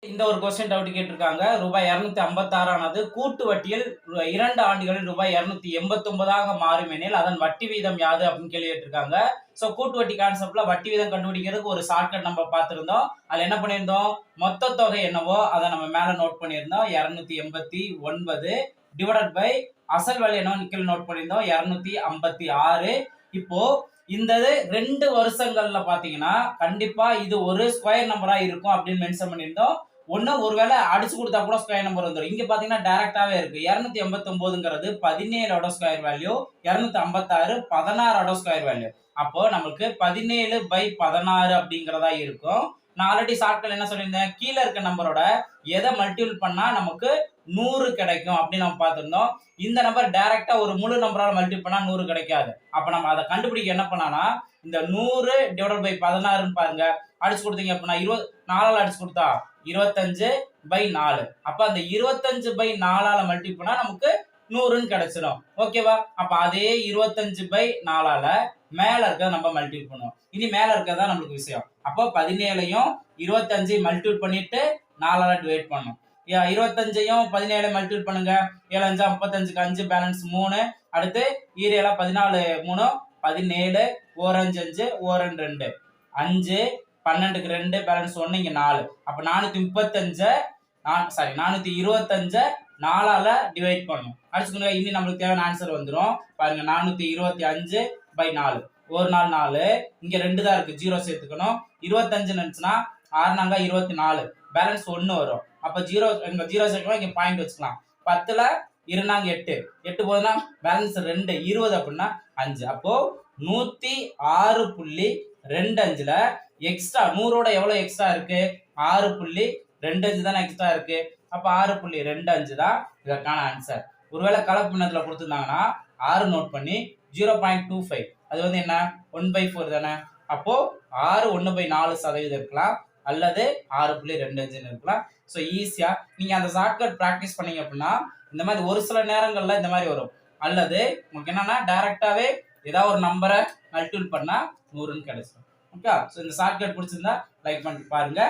இந்த ஒரு question doubt கேட்டிருக்காங்க. ரூபாய் 256 ஆனது கூட்டு வட்டியில் 2 ஆண்டுகளில் ரூபாய் 289 மாறும் எனில் அதன் வட்டி வீதம் யாது அப்படின்னு கேள்வி கேட்டிருக்காங்க. சோ கூட்டு வட்டி கான்செப்ட்ல வட்டி வீதம் கண்டுபிடிக்கிறதுக்கு ஒரு ஷார்ட்கட் நம்ம பார்த்திருந்தோம். அதுல என்ன பண்ணியிருந்தோம், மொத்த தொகை என்னவோ அதை நம்ம மேல நோட் பண்ணியிருந்தோம். 289 டிவைடட் பை அசல் வேல்யூ என்னவோ கீழே நோட் பண்ணியிருந்தோம் 256. இப்போ இந்த 2 வருஷங்கள்ல பாத்தீங்கன்னா கண்டிப்பா இது ஒரு ஸ்கொயர் நம்பரா இருக்கும் அப்படின்னு மென்ஷன் பண்ணியிருந்தோம். ஒருவேளை அடிச்சு கொடுத்தா கூட ஸ்கொயர் நம்பர் வந்துடும். இங்க பாத்தீங்கன்னா டைரக்டாவே இருக்கு. 289ங்கிறது 17ஓட ஸ்கொயர் வேல்யூ, 256 16ஓட ஸ்கொயர் வேல்யூ. அப்போ நமக்கு 17/16 அப்படிங்கறதா இருக்கும். நான் ஆல்ரெடி ஷார்ட்கட் என்ன சொல்லியிருந்தேன், கீழே இருக்க நம்பரோட எதை மல்டிபிள் பண்ணா நமக்கு 100 கிடைக்கும் அப்படின்னு நம்ம பார்த்திருந்தோம். இந்த நம்பர் டைரக்டா ஒரு முழு நம்பரால மல்டிபிள் பண்ணா 100 கிடைக்காது. அப்ப நம்ம அதை கண்டுபிடிக்க என்ன பண்ணானா, இந்த 100 டிவைடட் பை 16 பாருங்க, அடிச்சு கொடுத்தீங்க அப்படின்னா 4ஆல அடிச்சு கொடுத்தா 25/4. அப்ப அந்த 25/4ஆல மல்டிபிள் பண்ணா நமக்கு 100ன்னு கிடைச்சிடும். ஓகேவா? அப்ப அதே 25/4ஆல மேல இருக்க நம்ம மல்டிபிள் பண்ணுவோம். இனி மேல இருக்கதா நமக்கு விஷயம். அப்போ 17ஐயும் 25 மல்டிபிள் பண்ணிட்டு 4ஆல டிவைட் பண்ணணும். 25ஐயும் 17 மல்டிபிள் பண்ணுங்க. 7 5 35க்கு 5 பேலன்ஸ் 3. அடுத்து 7 14 3 17 1 5 5 1 2 5 12க்கு 2 பேலன்ஸ் 1 இங்க 4. அப்ப 425 4ஆல டிவைட் பண்ணணும். அடிச்சுக்கோங்க. இனி நம்மளுக்கு தேவையான ஆன்சர் வந்துரும். பாருங்க 425/4. ஒரு நாள் 4, இங்க 2 தான் இருக்கு, 0 சேர்த்துக்கணும். 25 நினைச்சுன்னா 6 நாங்க 24, பேலன்ஸ் 1 வரும். அப்ப 0 இங்க 0 சேர்க்கலாம், இங்க பாயிண்ட் வச்சுக்கலாம். 10ல 2 நாங்க 8 போதுன்னா பேலன்ஸ் 2 20 அப்படின்னா 5. அப்போ 106.25ல எக்ஸ்ட்ரா 100ஓட எவ்வளவு எக்ஸ்ட்ரா இருக்கு, 6.25 தானே எக்ஸ்ட்ரா இருக்கு. அப்ப 6.25 தான் இதற்கான ஆன்சர். ஒருவேளை கலப்பினத்துல கொடுத்திருந்தாங்கன்னா 6 நோட் பண்ணி 0.25, அது வந்து என்ன 1/4 தானே. அப்போ 6 1/4% இருக்கலாம், அல்லது 6.25 இருக்கலாம். ஸோ ஈஸியா நீங்க அந்த ஷார்ட்கட் பிராக்டிஸ் பண்ணீங்க அப்படின்னா இந்த மாதிரி ஒரு சில நேரங்கள்ல இந்த மாதிரி வரும். அல்லது உங்களுக்கு என்னன்னா டைரக்டாவே ஏதாவது ஒரு நம்பரை மல்டிபிள் பண்ணா 100ன்னு கிடைச்சிடும். ஓகே. ஸோ இந்த ஷார்ட்கட் பிடிச்சிருந்தா லைக் பண்ணி பாருங்க.